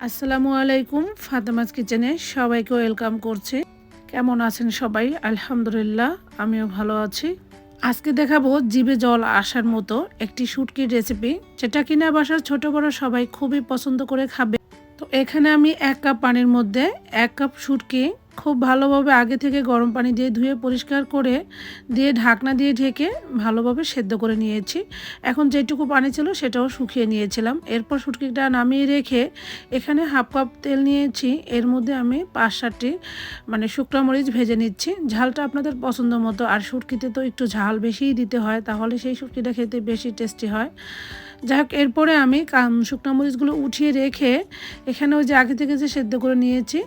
আসসালামু আলাইকুম। ফাতেমাস কিচেনে সবাইকে ওয়েলকাম করছি। কেমন আছেন সবাই? আলহামদুলিল্লাহ, আমিও ভালো আছি। আজকে দেখাবো জিভে জল আসার মতো একটি শুটকির রেসিপি, যেটা কিনা বাসার ছোট বড় সবাই খুবই পছন্দ করে খাবে। তো এখানে আমি 1 কাপ পানির মধ্যে 1 কাপ শুটকি খুব ভালোভাবে আগে থেকে গরম পানি দিয়ে ধুয়ে পরিষ্কার করে দিয়ে ঢাকনা দিয়ে ঢেকে ভালোভাবে সেদ্ধ করে নিয়েছি। এখন যেটুকু পানি ছিল সেটাও শুকিয়ে নিয়েছিলাম। এরপর শুটকিটা নামিয়ে রেখে এখানে 1/2 কাপ তেল নিয়েছি। এর মধ্যে আমি 5-7টি শুকনো মরিচ ভেজে নিচ্ছি। ঝালটা আপনাদের পছন্দ মতো, আর শুটকিতে তো একটু ঝাল বেশিই দিতে হয়, তাহলে সেই শুটকিটা খেতে বেশি টেস্টি হয়। যাই হোক, এরপরে আমি শুকনো মরিচগুলো উঠিয়ে রেখে এখানে ওই যে আগে থেকে যে সেদ্ধ করে নিয়েছি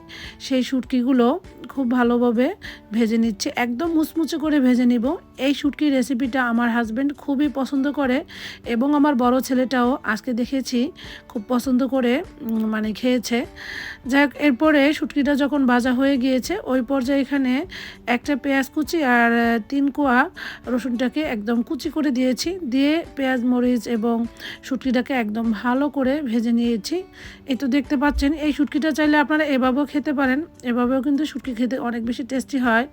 সেই শুটকিগুলো খুব ভালোভাবে ভেজে নিচ্ছি, একদম মুচমুচে করে ভেজে নিব। এই শুটকির রেসিপিটা আমার হাজব্যান্ড খুবই পছন্দ করে এবং আমার বড় ছেলেটাও আজকে দেখেছি খুব পছন্দ করে খেয়েছে। যাই হোক, এরপরে শুটকিটা যখন ভাজা হয়ে গিয়েছে ওই পর্যায়ে এখানে একটা পেঁয়াজ কুচি আর 3 কোয়া রসুনটাকে একদম কুচি করে দিয়েছি, দিয়ে পেঁয়াজ মরিচ এবং শুটকিটাকে একদম ভালো করে ভেজে নিয়েছি। এই তো দেখতে পাচ্ছেন, এই শুটকিটা চাইলে আপনারা এভাবেও খেতে পারেন, এভাবেও কিন্তু শুটকি খেতে অনেক বেশি টেস্টি হয়।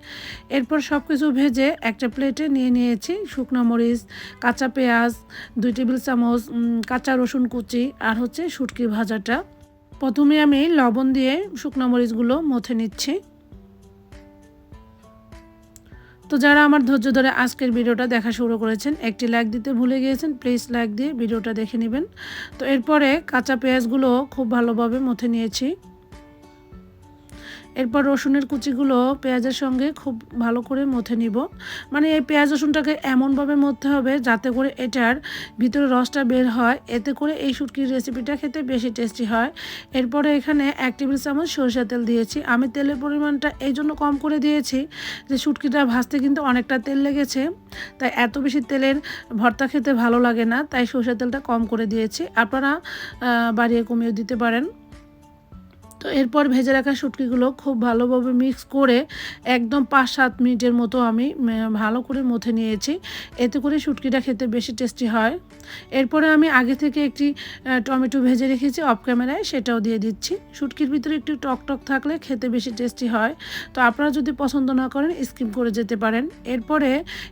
এরপর সব কিছু ভেজে একটা প্লেটে নিয়ে নিয়েছি শুকনো মরিচ, কাঁচা পেঁয়াজ, 2 টেবিল চামচ কাঁচা রসুন কুচি আর হচ্ছে শুটকি ভাজাটা। প্রথমে আমি লবণ দিয়ে শুকনো মরিচগুলো মথে নিচ্ছি। তো যারা আমার ধৈর্য ধরে আজকের ভিডিওটা দেখা শুরু করেছেন, একটি লাইক দিতে ভুলে গিয়েছেন, প্লিজ লাইক দিয়ে ভিডিওটা দেখে নেবেন। তো এরপরে কাঁচা পেঁয়াজগুলো খুব ভালোভাবে মথে নিয়েছি। এরপর রসুনের কুচিগুলো পেঁয়াজের সঙ্গে খুব ভালো করে মথে নিব। এই পেঁয়াজ রসুনটাকে এমনভাবে মথতে হবে যাতে করে এটার ভিতরে রসটা বের হয়, এতে করে এই শুটকির রেসিপিটা খেতে বেশি টেস্টি হয়। এরপরে এখানে 1 টেবিল চামচ সরিষার তেল দিয়েছি। আমি তেলের পরিমাণটা এই জন্য কম করে দিয়েছি যে শুটকিটা ভাজতে কিন্তু অনেকটা তেল লেগেছে, তাই এত বেশি তেলের ভর্তা খেতে ভালো লাগে না, তাই সরিষার তেলটা কম করে দিয়েছি। আপনারা বাড়িয়ে কমিয়ে দিতে পারেন। তো এরপর ভেজে রাখা শুটকিগুলো খুব ভালোভাবে মিক্স করে একদম 5-7 মিনিটের মতো আমি ভালো করে মথে নিয়েছি, এতে করে শুটকিটা খেতে বেশি টেস্টি হয়। এরপরে আমি আগে থেকে একটি টমেটো ভেজে রেখেছি অফ ক্যামেরায়, সেটাও দিয়ে দিচ্ছি। শুটকির ভিতরে একটু টক টক থাকলে খেতে বেশি টেস্টি হয়, তো আপনারা যদি পছন্দ না করেন স্কিপ করে যেতে পারেন। এরপরে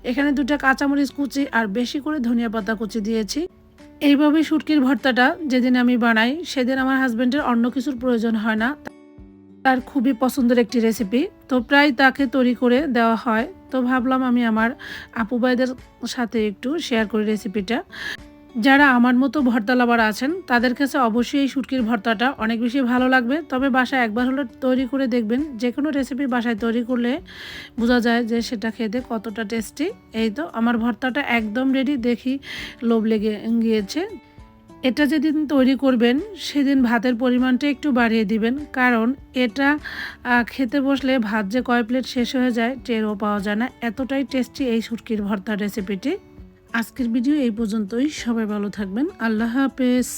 এখানে 2টা কাঁচামরিচ কুচি আর বেশি করে ধনিয়া পাতা কুচি দিয়েছি। এইভাবে শুটকির ভর্তাটা যেদিন আমি বানাই সেদিন আমার হাজব্যান্ডের অন্য কিছুর প্রয়োজন হয় না, তার খুবই পছন্দের একটি রেসিপি, তো প্রায় তাকে তৈরি করে দেওয়া হয়। তো ভাবলাম আমি আমার আপু ভাইদের সাথে একটু শেয়ার করি রেসিপিটা। যারা আমার মতো ভর্তা লাভার আছেন তাদের কাছে অবশ্যই এই শুটকির ভর্তাটা অনেক বেশি ভালো লাগবে। তবে বাসায় একবার হলে তৈরি করে দেখবেন, যে কোনো রেসিপি বাসায় তৈরি করলে বোঝা যায় যে সেটা খেতে কতটা টেস্টি। এই তো আমার ভর্তাটা একদম রেডি, দেখি লোভ লেগে গিয়েছে। এটা যেদিন তৈরি করবেন সেদিন ভাতের পরিমাণটা একটু বাড়িয়ে দিবেন, কারণ এটা খেতে বসলে ভাত যে কয় প্লেট শেষ হয়ে যায় টেরও পাওয়া যায় না, এতটাই টেস্টি এই শুটকির ভর্তার রেসিপিটি। আজকের ভিডিও এই পর্যন্তই। সবাই ভালো থাকবেন। আল্লাহ হাফেজ।